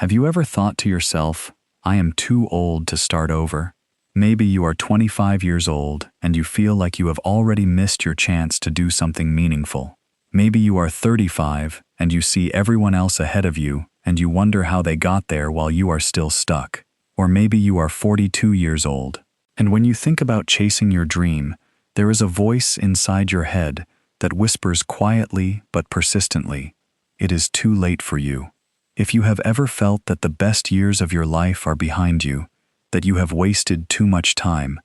Have you ever thought to yourself, I am too old to start over? Maybe you are 25 years old and you feel like you have already missed your chance to do something meaningful. Maybe you are 35 and you see everyone else ahead of you and you wonder how they got there while you are still stuck. Or maybe you are 42 years old, and when you think about chasing your dream, there is a voice inside your head that whispers quietly but persistently, it is too late for you. If you have ever felt that the best years of your life are behind you, that you have wasted too much time,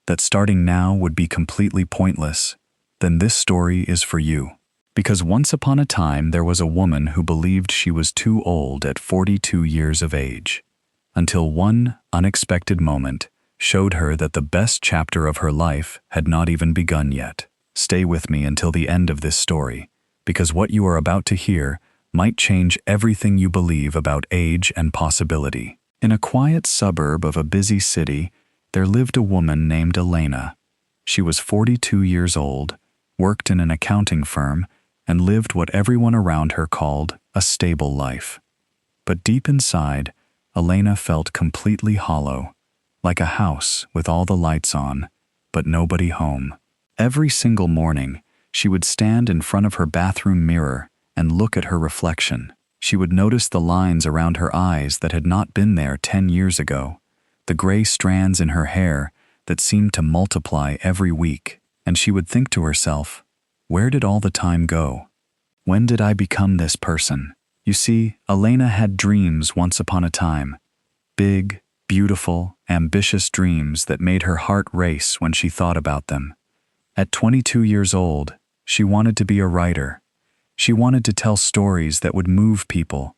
that starting now would be completely pointless, then this story is for you. Because once upon a time there was a woman who believed she was too old at 42 years of age, until one unexpected moment showed her that the best chapter of her life had not even begun yet. Stay with me until the end of this story, because what you are about to hear might change everything you believe about age and possibility. In a quiet suburb of a busy city, there lived a woman named Elena. She was 42 years old, worked in an accounting firm, and lived what everyone around her called a stable life. But deep inside, Elena felt completely hollow, like a house with all the lights on, but nobody home. Every single morning, she would stand in front of her bathroom mirror and look at her reflection. She would notice the lines around her eyes that had not been there 10 years ago, the gray strands in her hair that seemed to multiply every week, and she would think to herself, where did all the time go? When did I become this person? You see, Elena had dreams once upon a time. Big, beautiful, ambitious dreams that made her heart race when she thought about them. At 22 years old, she wanted to be a writer. She wanted to tell stories that would move people,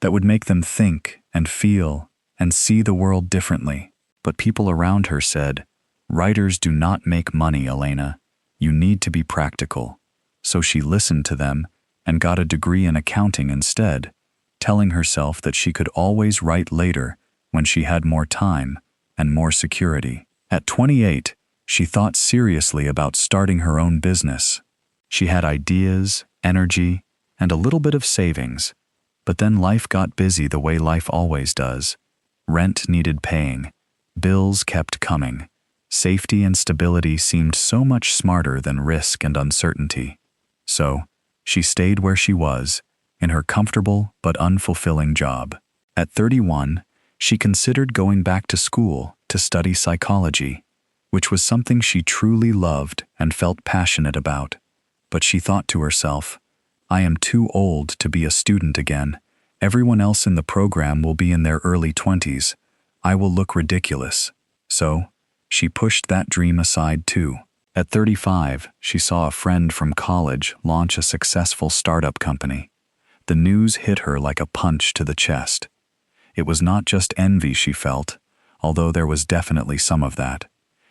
that would make them think and feel and see the world differently. But people around her said, writers do not make money, Elena. You need to be practical. So she listened to them and got a degree in accounting instead, telling herself that she could always write later when she had more time and more security. At 28, she thought seriously about starting her own business. She had ideas, energy, and a little bit of savings, but then life got busy the way life always does. Rent needed paying, bills kept coming. Safety and stability seemed so much smarter than risk and uncertainty. So, she stayed where she was, in her comfortable but unfulfilling job. At 31, she considered going back to school to study psychology, which was something she truly loved and felt passionate about. But she thought to herself, I am too old to be a student again. Everyone else in the program will be in their early 20s. I will look ridiculous. So, she pushed that dream aside too. At 35, she saw a friend from college launch a successful startup company. The news hit her like a punch to the chest. It was not just envy she felt, although there was definitely some of that.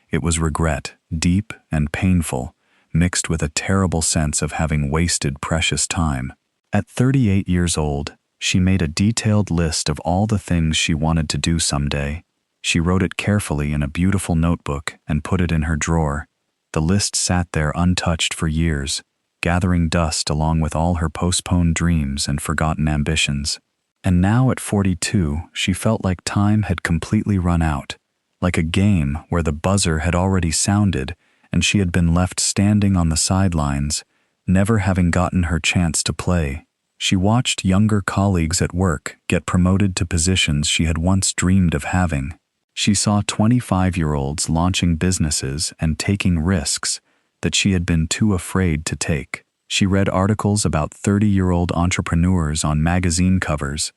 It was regret, deep and painful, mixed with a terrible sense of having wasted precious time. At 38 years old, she made a detailed list of all the things she wanted to do someday. She wrote it carefully in a beautiful notebook and put it in her drawer. The list sat there untouched for years, gathering dust along with all her postponed dreams and forgotten ambitions. And now at 42, she felt like time had completely run out, like a game where the buzzer had already sounded and she had been left standing on the sidelines, never having gotten her chance to play. She watched younger colleagues at work get promoted to positions she had once dreamed of having. She saw 25-year-olds launching businesses and taking risks that she had been too afraid to take. She read articles about 30-year-old entrepreneurs on magazine covers,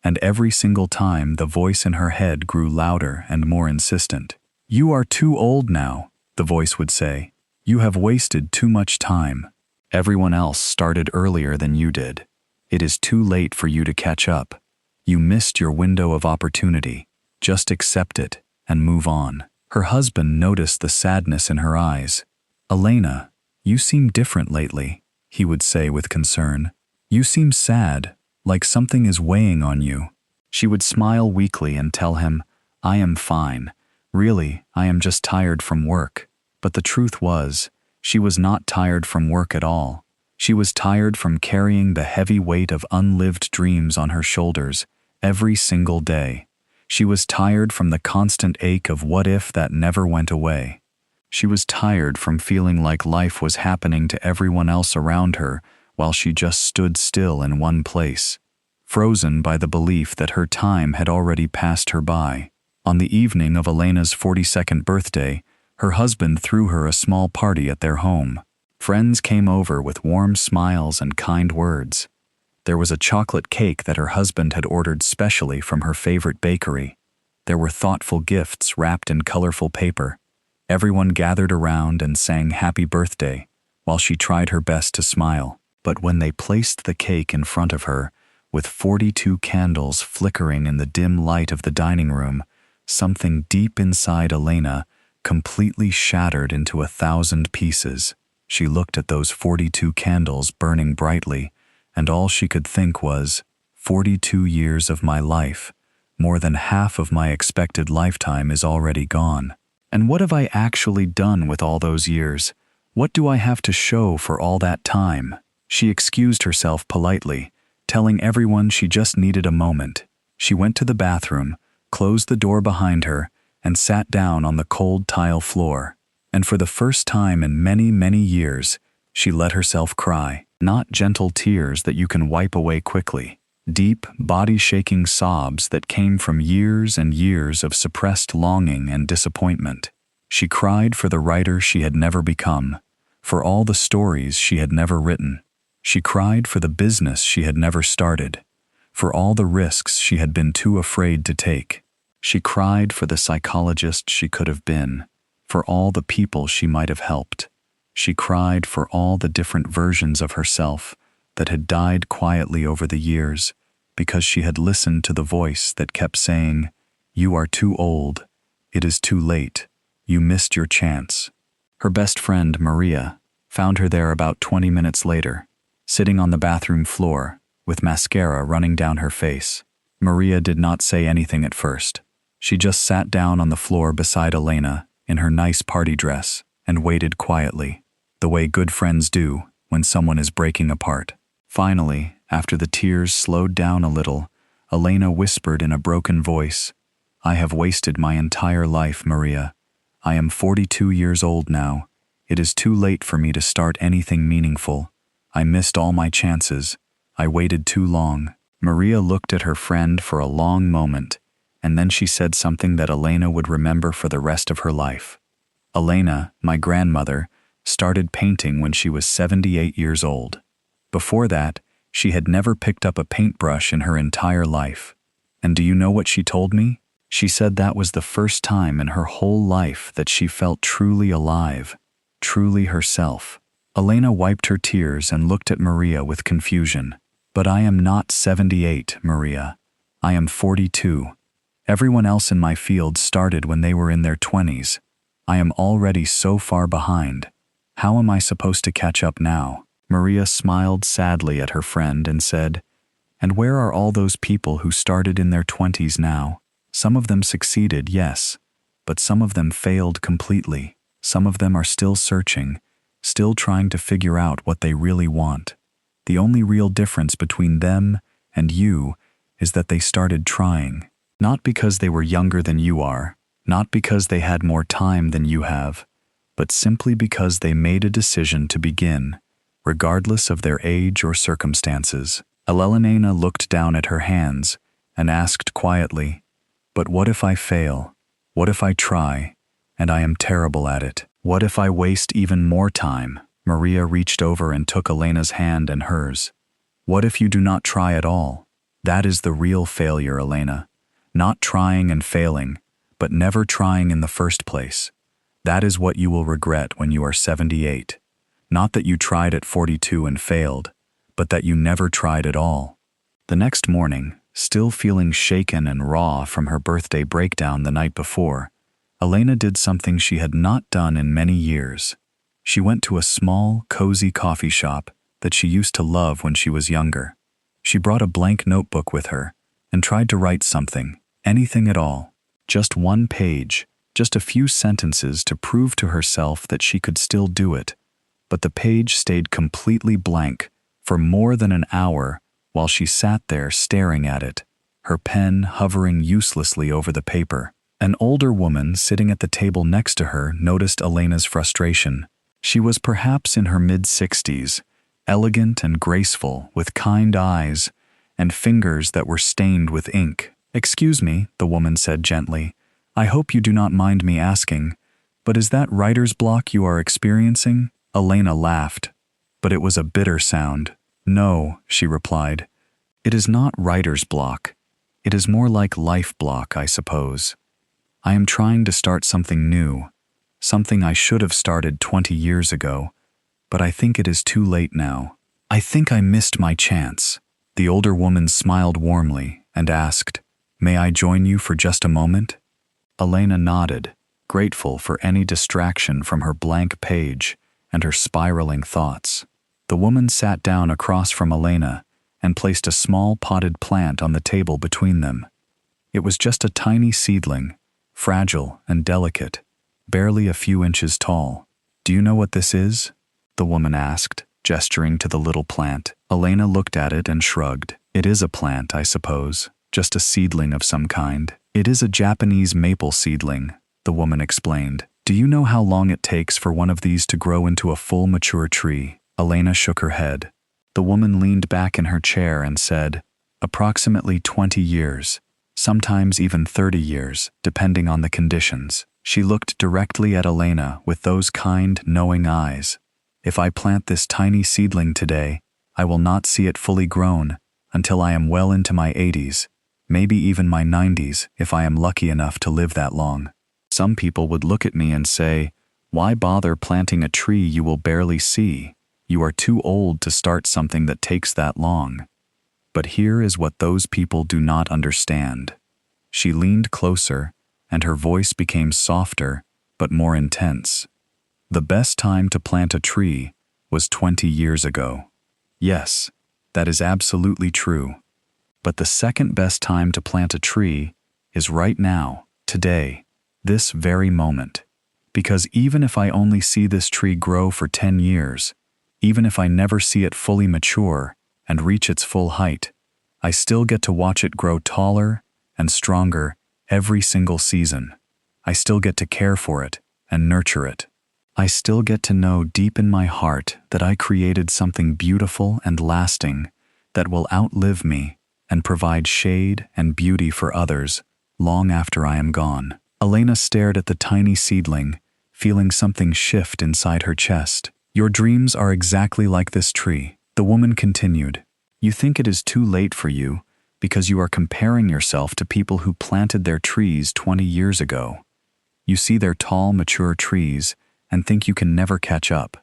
and every single time the voice in her head grew louder and more insistent. You are too old now, the voice would say. You have wasted too much time. Everyone else started earlier than you did. It is too late for you to catch up. You missed your window of opportunity. Just accept it and move on. Her husband noticed the sadness in her eyes. Elena, you seem different lately, he would say with concern. You seem sad, like something is weighing on you. She would smile weakly and tell him, I am fine. Really, I am just tired from work. But the truth was, she was not tired from work at all. She was tired from carrying the heavy weight of unlived dreams on her shoulders every single day. She was tired from the constant ache of what if that never went away. She was tired from feeling like life was happening to everyone else around her while she just stood still in one place, frozen by the belief that her time had already passed her by. On the evening of Elena's 42nd birthday, her husband threw her a small party at their home. Friends came over with warm smiles and kind words. There was a chocolate cake that her husband had ordered specially from her favorite bakery. There were thoughtful gifts wrapped in colorful paper. Everyone gathered around and sang happy birthday, while she tried her best to smile. But when they placed the cake in front of her, with 42 candles flickering in the dim light of the dining room, something deep inside Elena completely shattered into 1,000 pieces. She looked at those 42 candles burning brightly, and all she could think was, 42 years of my life, more than half of my expected lifetime is already gone. And what have I actually done with all those years? What do I have to show for all that time? She excused herself politely, telling everyone she just needed a moment. She went to the bathroom, closed the door behind her, and sat down on the cold tile floor. And for the first time in many, many years, she let herself cry. Not gentle tears that you can wipe away quickly. Deep, body-shaking sobs that came from years and years of suppressed longing and disappointment. She cried for the writer she had never become, for all the stories she had never written. She cried for the business she had never started, for all the risks she had been too afraid to take. She cried for the psychologist she could have been, for all the people she might have helped. She cried for all the different versions of herself that had died quietly over the years because she had listened to the voice that kept saying, "You are too old. It is too late. You missed your chance." Her best friend, Maria, found her there about 20 minutes later, sitting on the bathroom floor with mascara running down her face. Maria did not say anything at first. She just sat down on the floor beside Elena in her nice party dress and waited quietly, the way good friends do when someone is breaking apart. Finally, after the tears slowed down a little, Elena whispered in a broken voice, "I have wasted my entire life, Maria. I am 42 years old now. It is too late for me to start anything meaningful. I missed all my chances. I waited too long." Maria looked at her friend for a long moment, and then she said something that Elena would remember for the rest of her life. "Elena, my grandmother, started painting when she was 78 years old. Before that, she had never picked up a paintbrush in her entire life. And do you know what she told me? She said that was the first time in her whole life that she felt truly alive, truly herself." Elena wiped her tears and looked at Maria with confusion. "But I am not 78, Maria. I am 42. Everyone else in my field started when they were in their 20s. I am already so far behind. How am I supposed to catch up now?" Maria smiled sadly at her friend and said, "And where are all those people who started in their 20s now? Some of them succeeded, yes, but some of them failed completely. Some of them are still searching, still trying to figure out what they really want. The only real difference between them and you is that they started trying. Not because they were younger than you are, not because they had more time than you have, but simply because they made a decision to begin, regardless of their age or circumstances." Elena looked down at her hands and asked quietly, "But what if I fail? What if I try, and I am terrible at it? What if I waste even more time?" Maria reached over and took Elena's hand and hers. "What if you do not try at all? That is the real failure, Elena. Not trying and failing, but never trying in the first place. That is what you will regret when you are 78. Not that you tried at 42 and failed, but that you never tried at all." The next morning, still feeling shaken and raw from her birthday breakdown the night before, Elena did something she had not done in many years. She went to a small, cozy coffee shop that she used to love when she was younger. She brought a blank notebook with her and tried to write something, anything at all. Just one page, just a few sentences to prove to herself that she could still do it. But the page stayed completely blank for more than an hour while she sat there staring at it, her pen hovering uselessly over the paper. An older woman sitting at the table next to her noticed Elena's frustration. She was perhaps in her mid-60s, elegant and graceful, with kind eyes and fingers that were stained with ink. "Excuse me," the woman said gently. "I hope you do not mind me asking, but is that writer's block you are experiencing?" Elena laughed, but it was a bitter sound. "No," she replied. "It is not writer's block. It is more like life block, I suppose. I am trying to start something new, something I should have started 20 years ago, but I think it is too late now. I think I missed my chance." The older woman smiled warmly and asked, "May I join you for just a moment?" Elena nodded, grateful for any distraction from her blank page and her spiraling thoughts. The woman sat down across from Elena and placed a small potted plant on the table between them. It was just a tiny seedling, fragile and delicate, barely a few inches tall. "Do you know what this is?" the woman asked, gesturing to the little plant. Elena looked at it and shrugged. "It is a plant, I suppose, just a seedling of some kind." "It is a Japanese maple seedling," the woman explained. "Do you know how long it takes for one of these to grow into a full mature tree?" Elena shook her head. The woman leaned back in her chair and said, "Approximately 20 years, sometimes even 30 years, depending on the conditions." She looked directly at Elena with those kind, knowing eyes. "If I plant this tiny seedling today, I will not see it fully grown until I am well into my 80s, maybe even my 90s if I am lucky enough to live that long. Some people would look at me and say, 'Why bother planting a tree you will barely see? You are too old to start something that takes that long.' But here is what those people do not understand." She leaned closer, and her voice became softer but more intense. "The best time to plant a tree was 20 years ago. Yes, that is absolutely true. But the second best time to plant a tree is right now, today, this very moment. Because even if I only see this tree grow for 10 years, even if I never see it fully mature and reach its full height, I still get to watch it grow taller and stronger every single season. I still get to care for it and nurture it. I still get to know deep in my heart that I created something beautiful and lasting that will outlive me and provide shade and beauty for others long after I am gone." Elena stared at the tiny seedling, feeling something shift inside her chest. "Your dreams are exactly like this tree," the woman continued. "You think it is too late for you because you are comparing yourself to people who planted their trees 20 years ago. You see their tall, mature trees and think you can never catch up.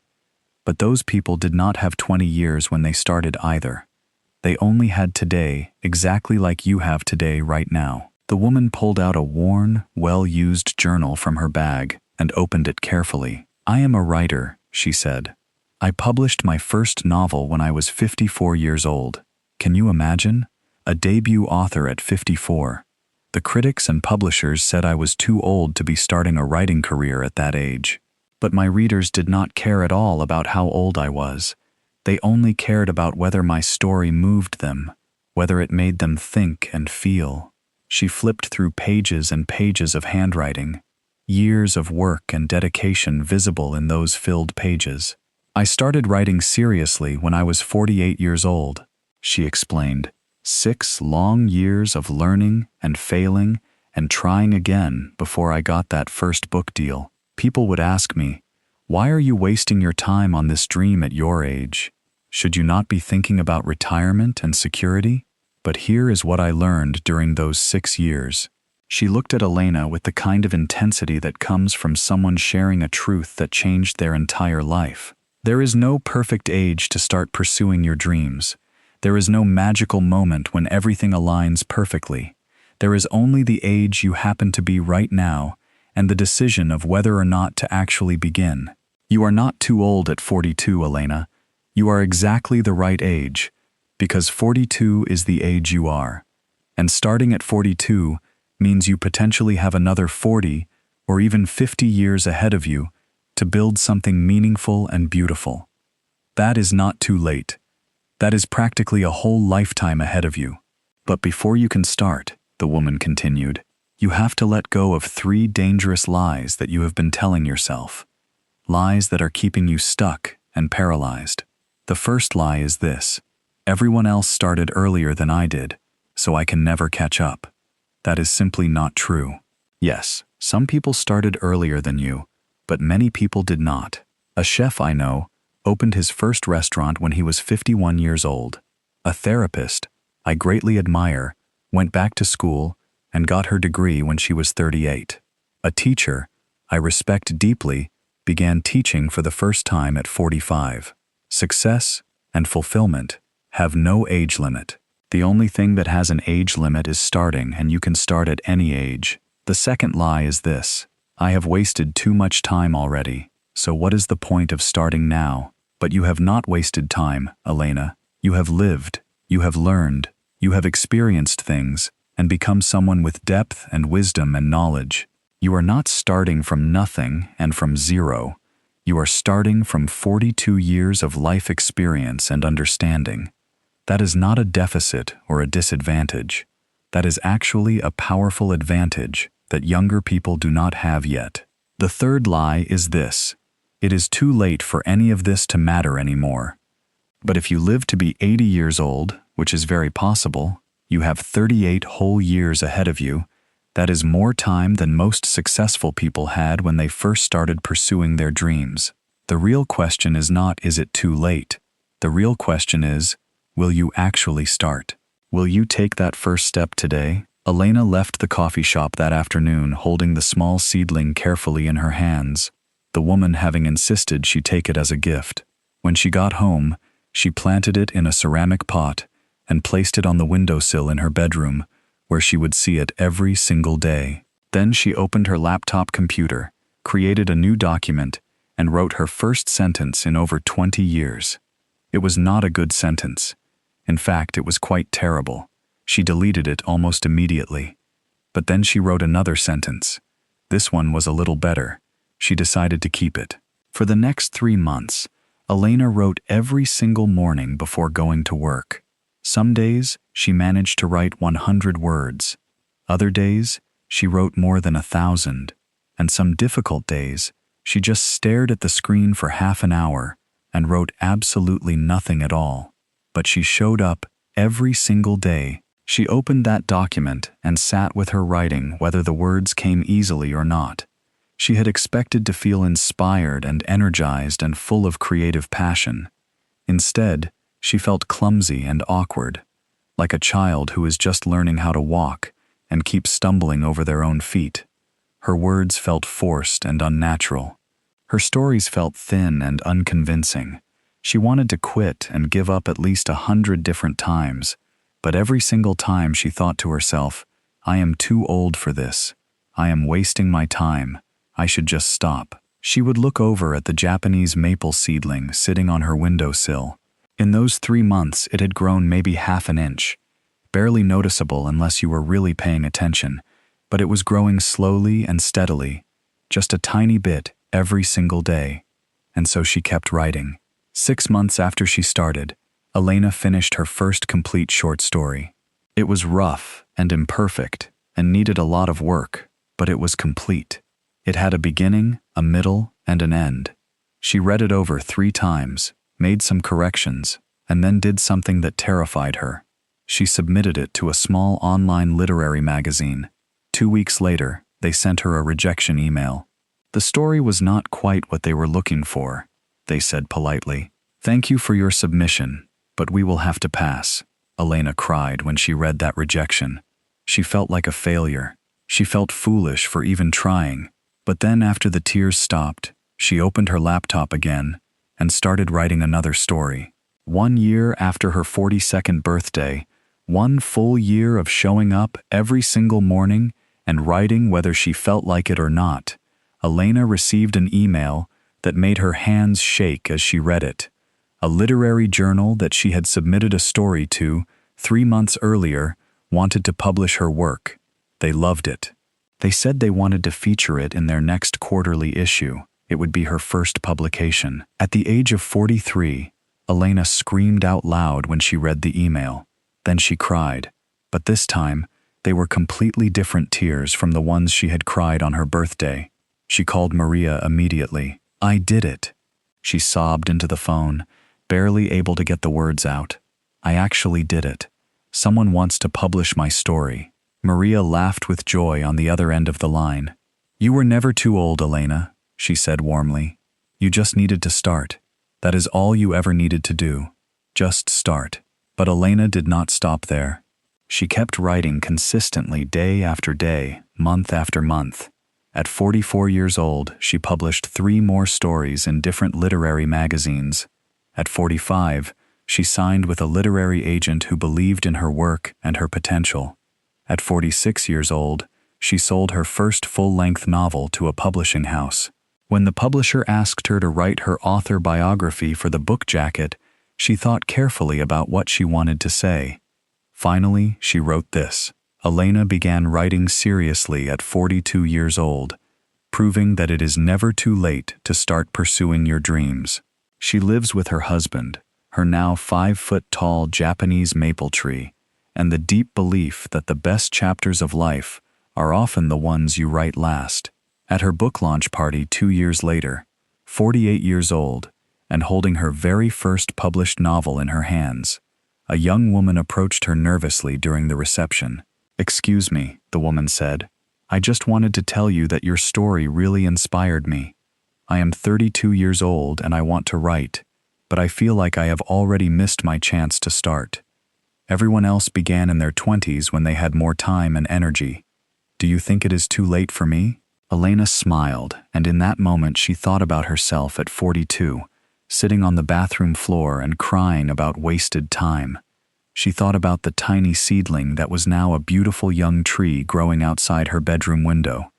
But those people did not have 20 years when they started either. They only had today, exactly like you have today right now." The woman pulled out a worn, well-used journal from her bag and opened it carefully. "I am a writer," she said. "I published my first novel when I was 54 years old. Can you imagine? A debut author at 54. The critics and publishers said I was too old to be starting a writing career at that age. But my readers did not care at all about how old I was. They only cared about whether my story moved them, whether it made them think and feel." She flipped through pages and pages of handwriting, years of work and dedication visible in those filled pages. "I started writing seriously when I was 48 years old," she explained. 6 long years of learning and failing and trying again before I got that first book deal. People would ask me, "Why are you wasting your time on this dream at your age? Should you not be thinking about retirement and security?" But here is what I learned during those 6 years. She looked at Elena with the kind of intensity that comes from someone sharing a truth that changed their entire life. There is no perfect age to start pursuing your dreams. There is no magical moment when everything aligns perfectly. There is only the age you happen to be right now and the decision of whether or not to actually begin. You are not too old at 42, Elena. You are exactly the right age, because 42 is the age you are. And starting at 42 means you potentially have another 40 or even 50 years ahead of you to build something meaningful and beautiful. That is not too late. That is practically a whole lifetime ahead of you. But before you can start, the woman continued, you have to let go of 3 dangerous lies that you have been telling yourself. Lies that are keeping you stuck and paralyzed. The first lie is this: everyone else started earlier than I did, so I can never catch up. That is simply not true. Yes, some people started earlier than you, but many people did not. A chef I know opened his first restaurant when he was 51 years old. A therapist I greatly admire went back to school and got her degree when she was 38. A teacher I respect deeply began teaching for the first time at 45. Success and fulfillment have no age limit. The only thing that has an age limit is starting, and you can start at any age. The second lie is this: I have wasted too much time already, so what is the point of starting now? But you have not wasted time, Elena. You have lived, you have learned, you have experienced things, and become someone with depth and wisdom and knowledge. You are not starting from nothing and from zero. You are starting from 42 years of life experience and understanding. That is not a deficit or a disadvantage. That is actually a powerful advantage that younger people do not have yet. The third lie is this: it is too late for any of this to matter anymore. But if you live to be 80 years old, which is very possible, you have 38 whole years ahead of you. That is more time than most successful people had when they first started pursuing their dreams. The real question is not, is it too late? The real question is, will you actually start? Will you take that first step today? Elena left the coffee shop that afternoon holding the small seedling carefully in her hands, the woman having insisted she take it as a gift. When she got home, she planted it in a ceramic pot and placed it on the windowsill in her bedroom, where she would see it every single day. Then she opened her laptop computer, created a new document, and wrote her first sentence in over 20 years. It was not a good sentence. In fact, it was quite terrible. She deleted it almost immediately. But then she wrote another sentence. This one was a little better. She decided to keep it. For the next 3 months, Elena wrote every single morning before going to work. Some days, she managed to write 100 words. Other days, she wrote more than 1,000. And some difficult days, she just stared at the screen for half an hour and wrote absolutely nothing at all. But she showed up every single day. She opened that document and sat with her writing, whether the words came easily or not. She had expected to feel inspired and energized and full of creative passion. Instead, she felt clumsy and awkward, like a child who is just learning how to walk and keeps stumbling over their own feet. Her words felt forced and unnatural. Her stories felt thin and unconvincing. She wanted to quit and give up at least 100 different times, but every single time she thought to herself, I am too old for this. I am wasting my time. I should just stop. She would look over at the Japanese maple seedling sitting on her windowsill. In those 3 months, it had grown maybe half an inch, barely noticeable unless you were really paying attention, but it was growing slowly and steadily, just a tiny bit every single day. And so she kept writing. 6 months after she started, Elena finished her first complete short story. It was rough and imperfect and needed a lot of work, but it was complete. It had a beginning, a middle, and an end. She read it over 3 times, made some corrections, and then did something that terrified her. She submitted it to a small online literary magazine. 2 weeks later, they sent her a rejection email. The story was not quite what they were looking for, they said politely. Thank you for your submission, but we will have to pass, Elena cried when she read that rejection. She felt like a failure. She felt foolish for even trying. But then after the tears stopped, she opened her laptop again and started writing another story. 1 year after her 42nd birthday, 1 full year of showing up every single morning and writing whether she felt like it or not, Elena received an email that made her hands shake as she read it. A literary journal that she had submitted a story to 3 months earlier wanted to publish her work. They loved it. They said they wanted to feature it in their next quarterly issue. It would be her first publication. At the age of 43, Elena screamed out loud when she read the email. Then she cried. But this time, they were completely different tears from the ones she had cried on her birthday. She called Maria immediately. "I did it." She sobbed into the phone, barely able to get the words out. "I actually did it. Someone wants to publish my story." Maria laughed with joy on the other end of the line. "You were never too old, Elena," she said warmly. "You just needed to start. That is all you ever needed to do. Just start." But Elena did not stop there. She kept writing consistently day after day, month after month. At 44 years old, she published 3 more stories in different literary magazines. At 45, she signed with a literary agent who believed in her work and her potential. At 46 years old, she sold her first full-length novel to a publishing house. When the publisher asked her to write her author biography for the book jacket, she thought carefully about what she wanted to say. Finally, she wrote this. Elena began writing seriously at 42 years old, proving that it is never too late to start pursuing your dreams. She lives with her husband, her now 5-foot-tall Japanese maple tree, and the deep belief that the best chapters of life are often the ones you write last. At her book launch party 2 years later, 48 years old, and holding her very first published novel in her hands, a young woman approached her nervously during the reception. "Excuse me," the woman said. "I just wanted to tell you that your story really inspired me. I am 32 years old and I want to write, but I feel like I have already missed my chance to start. Everyone else began in their 20s when they had more time and energy. Do you think it is too late for me?" Elena smiled, and in that moment she thought about herself at 42, sitting on the bathroom floor and crying about wasted time. She thought about the tiny seedling that was now a beautiful young tree growing outside her bedroom window.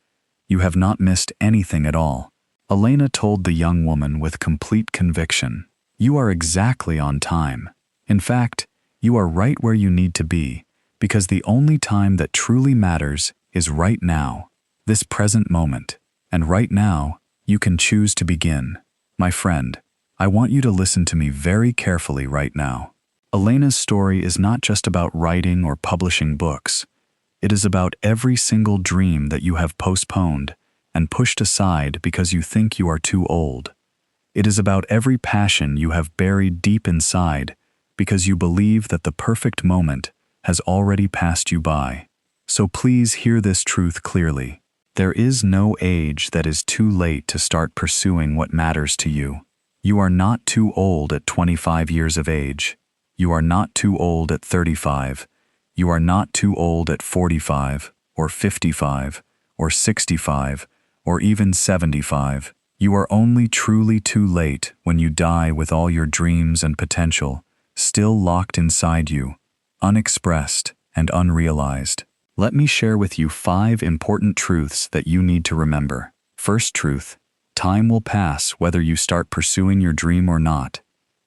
"You have not missed anything at all," Elena told the young woman with complete conviction. "You are exactly on time. In fact, you are right where you need to be, because the only time that truly matters is right now, this present moment. And right now, you can choose to begin. My friend, I want you to listen to me very carefully right now." Elena's story is not just about writing or publishing books. It is about every single dream that you have postponed and pushed aside because you think you are too old. It is about every passion you have buried deep inside because you believe that the perfect moment has already passed you by. So please hear this truth clearly. There is no age that is too late to start pursuing what matters to you. You are not too old at 25 years of age. You are not too old at 35. You are not too old at 45, or 55, or 65, or even 75. You are only truly too late when you die with all your dreams and potential still locked inside you, unexpressed and unrealized. Let me share with you 5 important truths that you need to remember. First truth: time will pass whether you start pursuing your dream or not.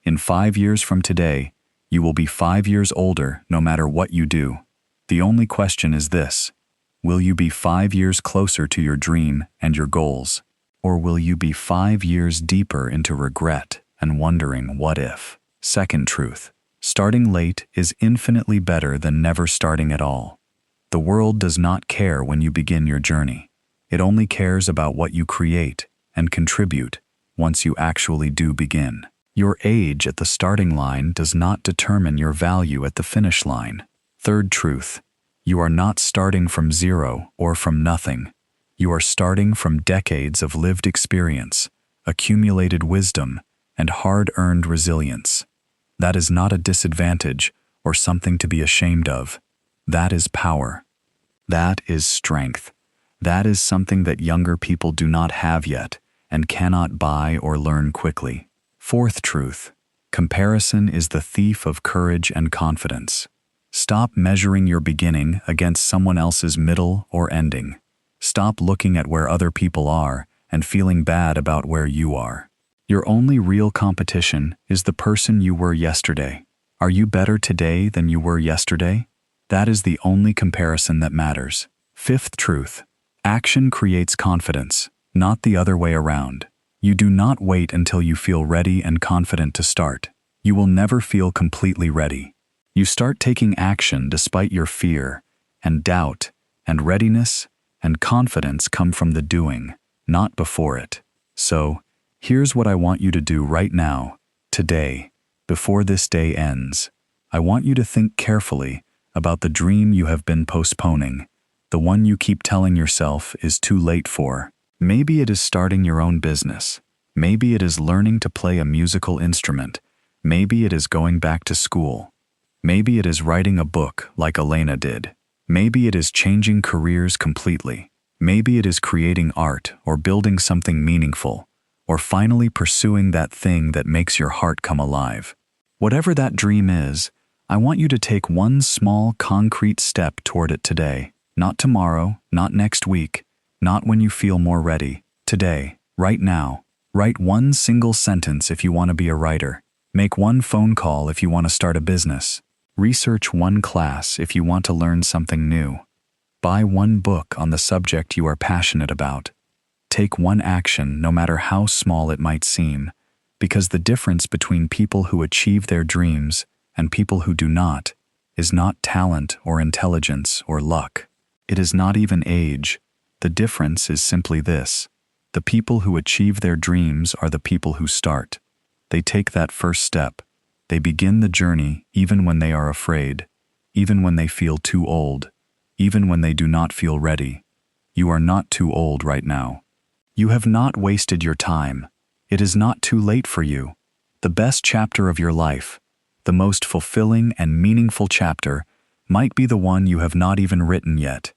In 5 years from today, you will be 5 years older no matter what you do. The only question is this: will you be 5 years closer to your dream and your goals? Or will you be 5 years deeper into regret and wondering what if? Second truth: starting late is infinitely better than never starting at all. The world does not care when you begin your journey. It only cares about what you create and contribute once you actually do begin. Your age at the starting line does not determine your value at the finish line. Third truth: you are not starting from zero or from nothing. You are starting from decades of lived experience, accumulated wisdom, and hard-earned resilience. That is not a disadvantage or something to be ashamed of. That is power. That is strength. That is something that younger people do not have yet and cannot buy or learn quickly. Fourth truth: comparison is the thief of courage and confidence. Stop measuring your beginning against someone else's middle or ending. Stop looking at where other people are and feeling bad about where you are. Your only real competition is the person you were yesterday. Are you better today than you were yesterday? That is the only comparison that matters. Fifth truth: action creates confidence, not the other way around. You do not wait until you feel ready and confident to start. You will never feel completely ready. You start taking action despite your fear, and doubt, and readiness, and confidence come from the doing, not before it. So, here's what I want you to do right now, today, before this day ends. I want you to think carefully about the dream you have been postponing, the one you keep telling yourself is too late for. Maybe it is starting your own business. Maybe it is learning to play a musical instrument. Maybe it is going back to school. Maybe it is writing a book like Elena did. Maybe it is changing careers completely. Maybe it is creating art or building something meaningful, or finally pursuing that thing that makes your heart come alive. Whatever that dream is, I want you to take one small, concrete step toward it today. Not tomorrow, not next week, not when you feel more ready. Today, right now. Write one single sentence if you want to be a writer. Make one phone call if you want to start a business. Research one class if you want to learn something new. Buy one book on the subject you are passionate about. Take one action, no matter how small it might seem, because the difference between people who achieve their dreams and people who do not is not talent or intelligence or luck. It is not even age. The difference is simply this: the people who achieve their dreams are the people who start. They take that first step. They begin the journey even when they are afraid, even when they feel too old, even when they do not feel ready. You are not too old right now. You have not wasted your time. It is not too late for you. The best chapter of your life, the most fulfilling and meaningful chapter, might be the one you have not even written yet.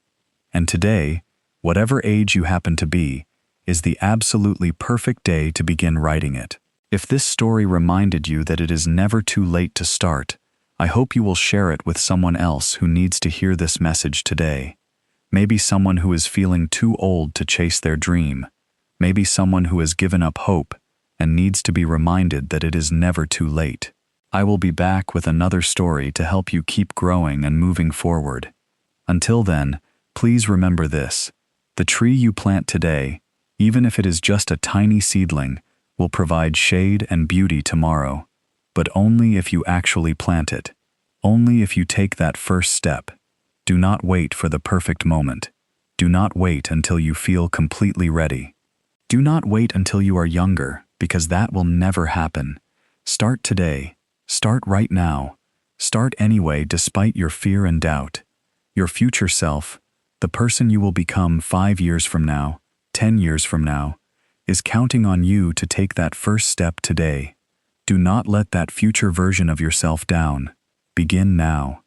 And today, whatever age you happen to be, is the absolutely perfect day to begin writing it. If this story reminded you that it is never too late to start, I hope you will share it with someone else who needs to hear this message today. Maybe someone who is feeling too old to chase their dream. Maybe someone who has given up hope and needs to be reminded that it is never too late. I will be back with another story to help you keep growing and moving forward. Until then, please remember this: the tree you plant today, even if it is just a tiny seedling, will provide shade and beauty tomorrow, but only if you actually plant it, only if you take that first step. Do not wait for the perfect moment. Do not wait until you feel completely ready. Do not wait until you are younger, because that will never happen. Start today. Start right now. Start anyway despite your fear and doubt. Your future self, the person you will become 5 years from now, 10 years from now, is counting on you to take that first step today. Do not let that future version of yourself down. Begin now.